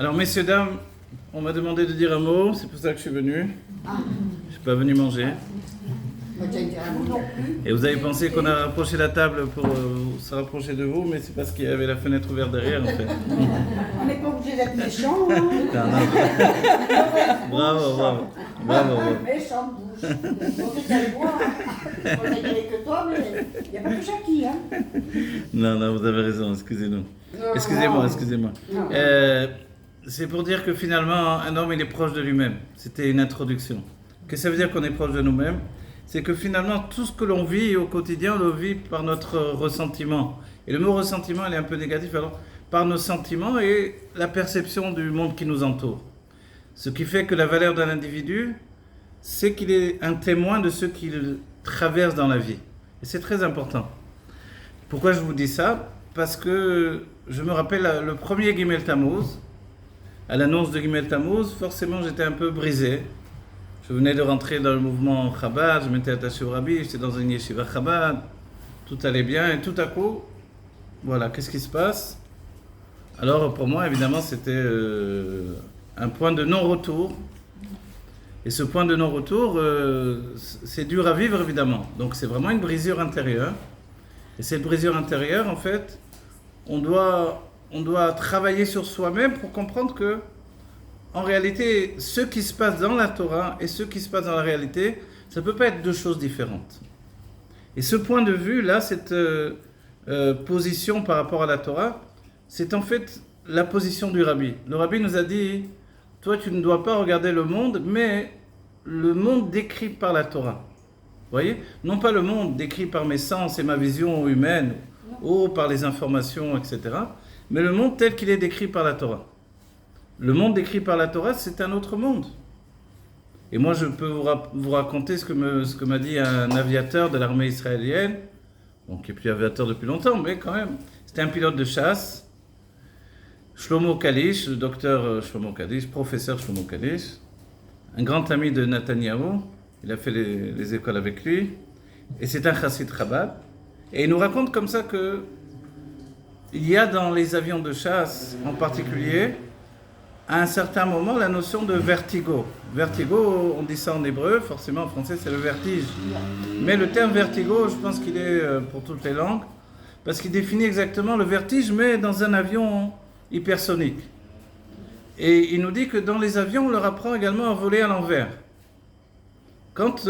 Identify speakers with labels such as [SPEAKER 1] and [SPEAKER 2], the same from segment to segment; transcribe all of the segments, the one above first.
[SPEAKER 1] Alors, messieurs, dames, on m'a demandé de dire un mot, c'est pour ça que je suis venu. Je ne suis pas venu manger. Et vous avez pensé qu'on a rapproché la table pour se rapprocher de vous, mais c'est parce qu'il y avait la fenêtre ouverte derrière, en fait.
[SPEAKER 2] On n'est pas obligé d'être méchant, hein.
[SPEAKER 1] Bravo.
[SPEAKER 2] Méchant bouche. On fait qu'elle boit. On n'est que toi, mais il n'y a pas que Jackie, hein.
[SPEAKER 1] Non, vous avez raison, excusez-nous. Excusez-moi.
[SPEAKER 2] Non.
[SPEAKER 1] C'est pour dire que finalement, un homme, il est proche de lui-même. C'était une introduction. Qu'est-ce que ça veut dire qu'on est proche de nous-mêmes? C'est que finalement, tout ce que l'on vit au quotidien, on le vit par notre ressentiment. Et le mot ressentiment, il est un peu négatif, alors par nos sentiments et la perception du monde qui nous entoure. Ce qui fait que la valeur d'un individu, c'est qu'il est un témoin de ce qu'il traverse dans la vie. Et c'est très important. Pourquoi je vous dis ça? Parce que je me rappelle le premier Gimel Tammuz. À l'annonce de Gimel Tammuz, forcément j'étais un peu brisé. Je venais de rentrer dans le mouvement Chabad, je m'étais attaché au Rabbi, j'étais dans une yeshiva Chabad, tout allait bien, et tout à coup, voilà, qu'est-ce qui se passe? Alors pour moi, évidemment, c'était un point de non-retour. Et ce point de non-retour, c'est dur à vivre, évidemment. Donc c'est vraiment une brisure intérieure. Et cette brisure intérieure, en fait, on doit travailler sur soi-même pour comprendre que, en réalité, ce qui se passe dans la Torah et ce qui se passe dans la réalité, ça ne peut pas être deux choses différentes. Et ce point de vue-là, cette position par rapport à la Torah, c'est en fait la position du Rabbi. Le Rabbi nous a dit, toi tu ne dois pas regarder le monde, mais le monde décrit par la Torah. Vous voyez? Non pas le monde décrit par mes sens et ma vision humaine, ou par les informations, etc., mais le monde tel qu'il est décrit par la Torah. Le monde décrit par la Torah, c'est un autre monde. Et moi, je peux vous raconter ce que m'a dit un aviateur de l'armée israélienne, bon, qui n'est plus aviateur depuis longtemps, mais quand même, c'était un pilote de chasse, Shlomo Kalish, le docteur Shlomo Kalish, professeur Shlomo Kalish, un grand ami de Netanyahou, il a fait les écoles avec lui, et c'est un chassid Chabad, et il nous raconte comme ça que il y a dans les avions de chasse, en particulier, à un certain moment, la notion de vertigo. Vertigo, on dit ça en hébreu, forcément en français c'est le vertige. Mais le terme vertigo, je pense qu'il est pour toutes les langues, parce qu'il définit exactement le vertige, mais dans un avion hypersonique. Et il nous dit que dans les avions, on leur apprend également à voler à l'envers. Quand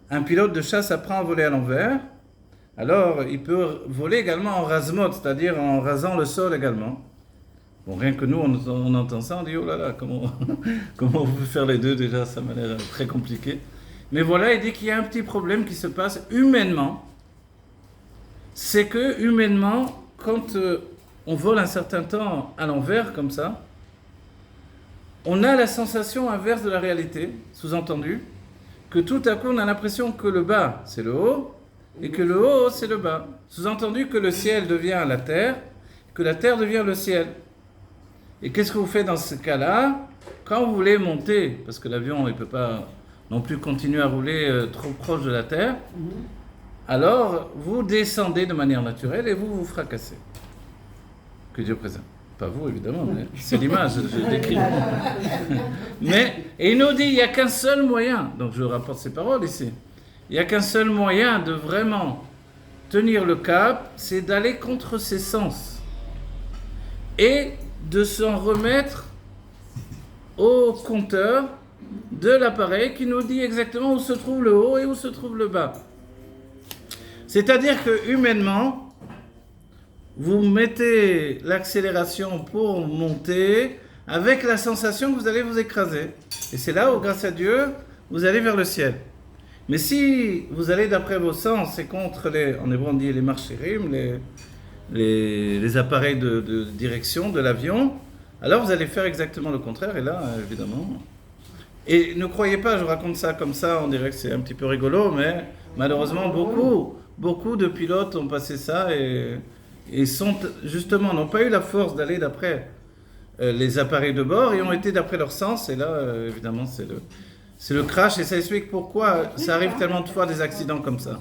[SPEAKER 1] un pilote de chasse apprend à voler à l'envers, alors il peut voler également en rasmot, c'est-à-dire en rasant le sol également. Bon, rien que nous, on entend ça, on dit, oh là là, comment on peut faire les deux, déjà, ça m'a l'air très compliqué. Mais voilà, il dit qu'il y a un petit problème qui se passe humainement. C'est que, humainement, quand on vole un certain temps à l'envers, comme ça, on a la sensation inverse de la réalité, sous-entendu, que tout à coup, on a l'impression que le bas, c'est le haut, et que le haut, c'est le bas. Sous-entendu que le ciel devient la terre, que la terre devient le ciel. Et qu'est-ce que vous faites dans ce cas-là? Quand vous voulez monter, parce que l'avion ne peut pas non plus continuer à rouler trop proche de la terre, alors vous descendez de manière naturelle et vous vous fracassez. Que Dieu présente. Pas vous, évidemment, mais c'est l'image, je décris. Et il nous dit, il n'y a qu'un seul moyen, donc je rapporte ces paroles ici, il n'y a qu'un seul moyen de vraiment tenir le cap, c'est d'aller contre ses sens. Et de s'en remettre au compteur de l'appareil qui nous dit exactement où se trouve le haut et où se trouve le bas. C'est-à-dire que humainement, vous mettez l'accélération pour monter avec la sensation que vous allez vous écraser. Et c'est là où, grâce à Dieu, vous allez vers le ciel. Mais si vous allez d'après vos sens et contre en hébreu on dit les marchérim, les appareils de direction de l'avion, alors vous allez faire exactement le contraire, et là, évidemment... Et ne croyez pas, je raconte ça comme ça, on dirait que c'est un petit peu rigolo, mais malheureusement, beaucoup de pilotes ont passé ça et sont, justement, n'ont pas eu la force d'aller d'après les appareils de bord et ont été d'après leur sens, et là, évidemment, c'est le crash, et ça explique pourquoi ça arrive tellement de fois des accidents comme ça.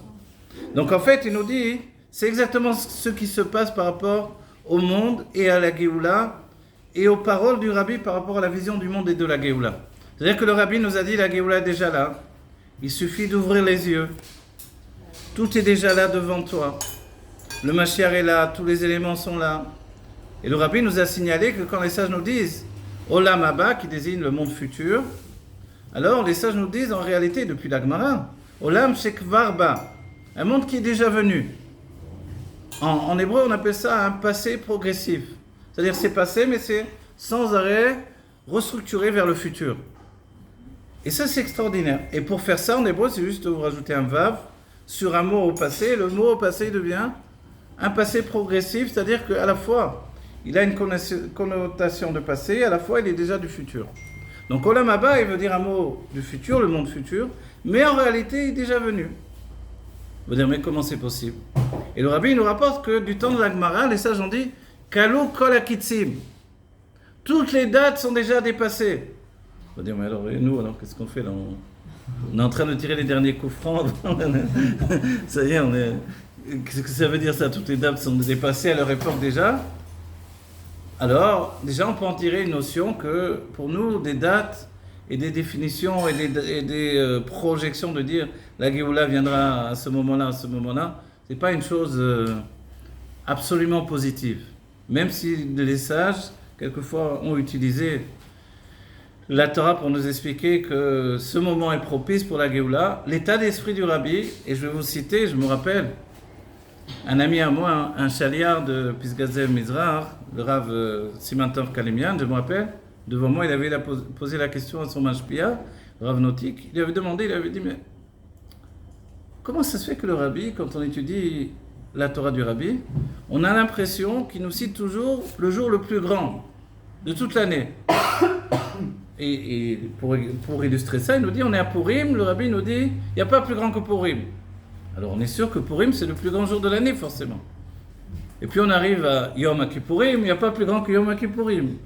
[SPEAKER 1] Donc en fait, il nous dit... C'est exactement ce qui se passe par rapport au monde et à la Géoula et aux paroles du Rabbi par rapport à la vision du monde et de la Géoula. C'est-à-dire que le Rabbi nous a dit la Géoula est déjà là. Il suffit d'ouvrir les yeux. Tout est déjà là devant toi. Le Mashiach est là, tous les éléments sont là. Et le Rabbi nous a signalé que quand les sages nous disent Olam Haba, qui désigne le monde futur, alors les sages nous disent en réalité, depuis la Gemara, Olam Shekvar Ba, un monde qui est déjà venu. En hébreu, on appelle ça un passé progressif. C'est-à-dire c'est passé, mais c'est sans arrêt restructuré vers le futur. Et ça, c'est extraordinaire. Et pour faire ça, en hébreu, c'est juste vous rajouter un vav sur un mot au passé. Le mot au passé devient un passé progressif, c'est-à-dire qu'à la fois, il a une connotation de passé, à la fois, il est déjà du futur. Donc, Olam Haba, il veut dire un mot du futur, le monde futur, mais en réalité, il est déjà venu. Vous allez dire, mais comment c'est possible? Et le Rabbi nous rapporte que du temps de la Gemara, les sages ont dit Kalou kol hakitzim. Toutes les dates sont déjà dépassées. On va dire, mais alors, et nous, alors, qu'est-ce qu'on fait là? On est en train de tirer les derniers coups francs. Ça y est, on est. Qu'est-ce que ça veut dire ça? Toutes les dates sont dépassées à leur époque déjà. Alors, déjà, on peut en tirer une notion que pour nous, des dates et des définitions et des projections de dire la Géoula viendra à ce moment-là, c'est pas une chose absolument positive. Même si les sages, quelquefois, ont utilisé la Torah pour nous expliquer que ce moment est propice pour la Géoula, l'état d'esprit du Rabbi, et je vais vous citer, je me rappelle, un ami à moi, un chaliard de Pisgazev Mizrach, le Rav Siman Tov Kalimian, je me rappelle, devant moi, il avait posé la question à son mashpia, le Rav Nautique, il avait demandé, il avait dit, mais comment ça se fait que le Rabbi, quand on étudie la Torah du Rabbi, on a l'impression qu'il nous cite toujours le jour le plus grand de toute l'année. Et pour illustrer ça, il nous dit, on est à Purim, le Rabbi nous dit, il n'y a pas plus grand que Purim. Alors on est sûr que Purim, c'est le plus grand jour de l'année, forcément. Et puis on arrive à Yom Kippourim, il n'y a pas plus grand que Yom Kippourim.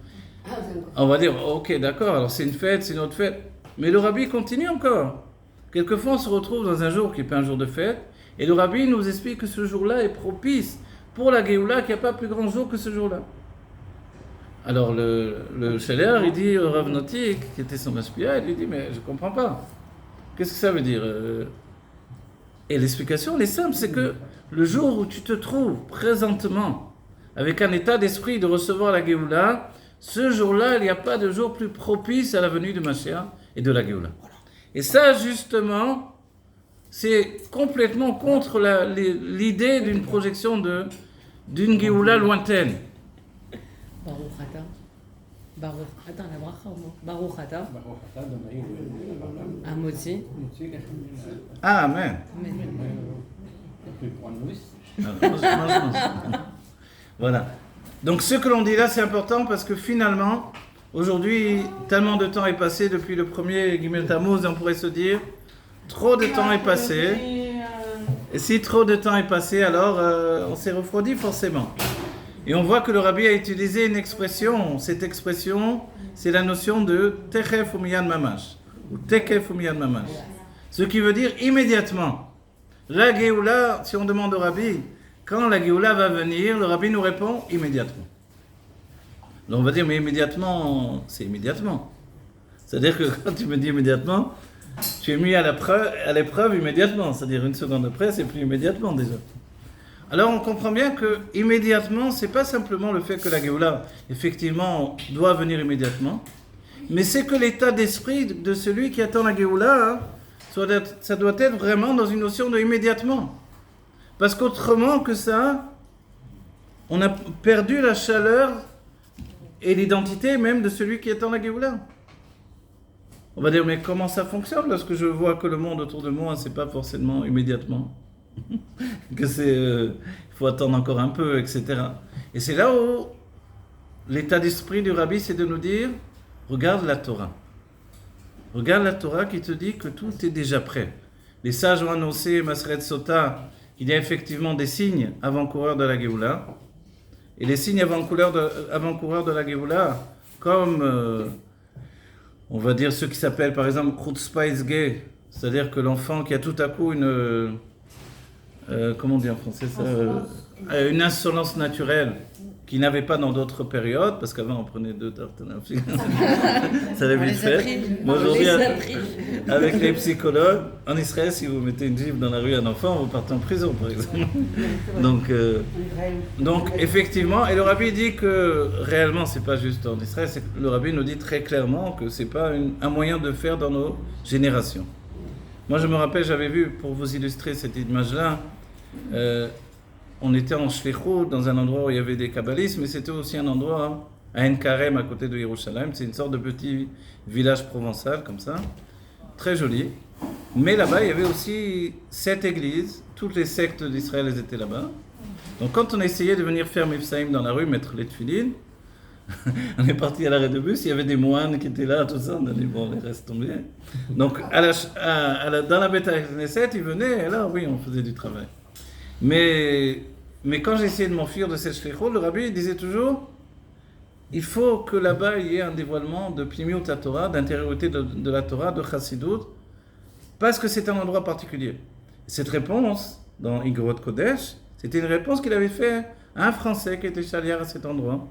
[SPEAKER 1] On va dire, ok, d'accord, alors c'est une fête, c'est une autre fête. Mais le Rabbi continue encore. Quelquefois, on se retrouve dans un jour qui n'est pas un jour de fête, et le Rabbi nous explique que ce jour-là est propice pour la Géoula, qu'il n'y a pas plus grand jour que ce jour-là. Alors le Shaler, il dit au Rav Nautique, qui était son mashpia, il lui dit, mais je ne comprends pas. Qu'est-ce que ça veut dire? Et l'explication, elle est simple, c'est que le jour où tu te trouves présentement avec un état d'esprit de recevoir la Géoula, ce jour-là, il n'y a pas de jour plus propice à la venue de Mashiach et de la Géoula. Et ça, justement, c'est complètement contre l'idée d'une projection d'une Géoula lointaine.
[SPEAKER 3] Baruch Ata. Baruch Ata, la bracha ou non? Baruch Ata. Amotzi.
[SPEAKER 1] Ah, amen. Voilà. Donc ce que l'on dit là, c'est important parce que finalement, aujourd'hui, tellement de temps est passé depuis le premier Gimel Tammuz, on pourrait se dire, trop de temps est passé. Et si trop de temps est passé, alors on s'est refroidi forcément. Et on voit que le Rabbi a utilisé une expression. Cette expression, c'est la notion de Techef ou Miyan Mamash. Ou Tekef ou Miyan Mamash. Ce qui veut dire immédiatement. La Géoula, si on demande au Rabbi, quand la Géoula va venir, le Rabbi nous répond immédiatement. Donc on va dire, mais immédiatement, c'est immédiatement. C'est-à-dire que quand tu me dis immédiatement, tu es mis à l'épreuve immédiatement. C'est-à-dire une seconde après, c'est plus immédiatement déjà. Alors on comprend bien que immédiatement, c'est pas simplement le fait que la Géoula, effectivement, doit venir immédiatement, mais c'est que l'état d'esprit de celui qui attend la Géoula, ça doit être vraiment dans une notion de immédiatement. Parce qu'autrement que ça, on a perdu la chaleur et l'identité même de celui qui attend la Géoula. On va dire, mais comment ça fonctionne lorsque je vois que le monde autour de moi, c'est pas forcément immédiatement que il faut attendre encore un peu, etc. Et c'est là où l'état d'esprit du Rabbi, c'est de nous dire, regarde la Torah. Regarde la Torah qui te dit que tout est déjà prêt. Les sages ont annoncé, Maseret Sota, qu'il y a effectivement des signes avant-coureurs de la Géoula. Et les signes avant-coureurs de la Géoula, comme, on va dire, ceux qui s'appellent par exemple Chutzpah Izgeh, c'est-à-dire que l'enfant qui a tout à coup comment on dit en français ça, une insolence naturelle, qu'il n'avait pas dans d'autres périodes, parce qu'avant on prenait 2 tartes à l'enfant. Ça allait
[SPEAKER 3] On
[SPEAKER 1] vite
[SPEAKER 3] les a
[SPEAKER 1] fait.
[SPEAKER 3] pris.
[SPEAKER 1] Moi,
[SPEAKER 3] On
[SPEAKER 1] aujourd'hui,
[SPEAKER 3] les a pris.
[SPEAKER 1] avec les psychologues, en Israël, si vous mettez une gifle dans la rue à un enfant, vous partez en prison, par exemple. Donc effectivement, et le rabbi dit que réellement, c'est pas juste en Israël, c'est que le rabbi nous dit très clairement que c'est pas un moyen de faire dans nos générations. Moi, je me rappelle, j'avais vu, pour vous illustrer cette image-là, on était en Shlichut, dans un endroit où il y avait des kabbalistes, mais c'était aussi un endroit à En Karem, à côté de Yerushalayim. C'est une sorte de petit village provençal, comme ça, très joli. Mais là-bas, il y avait aussi 7 églises. Toutes les sectes d'Israël, elles étaient là-bas. Donc quand on essayait de venir faire Mifsaïm dans la rue, mettre les tefilines, on est parti à l'arrêt de bus, il y avait des moines qui étaient là, tout ça, on a dit bon, les restes tomber. Donc dans la Beth Knesset, ils venaient, et là, oui, on faisait du travail. Mais quand j'essayais de m'enfuir de cette shlichut, le rabbi disait toujours, il faut que là-bas, il y ait un dévoilement de Pnimiut la Torah, d'intériorité de la Torah, de Chassidut, parce que c'est un endroit particulier. Cette réponse, dans Igrot Kodesh, c'était une réponse qu'il avait faite à un Français qui était chaliar à cet endroit.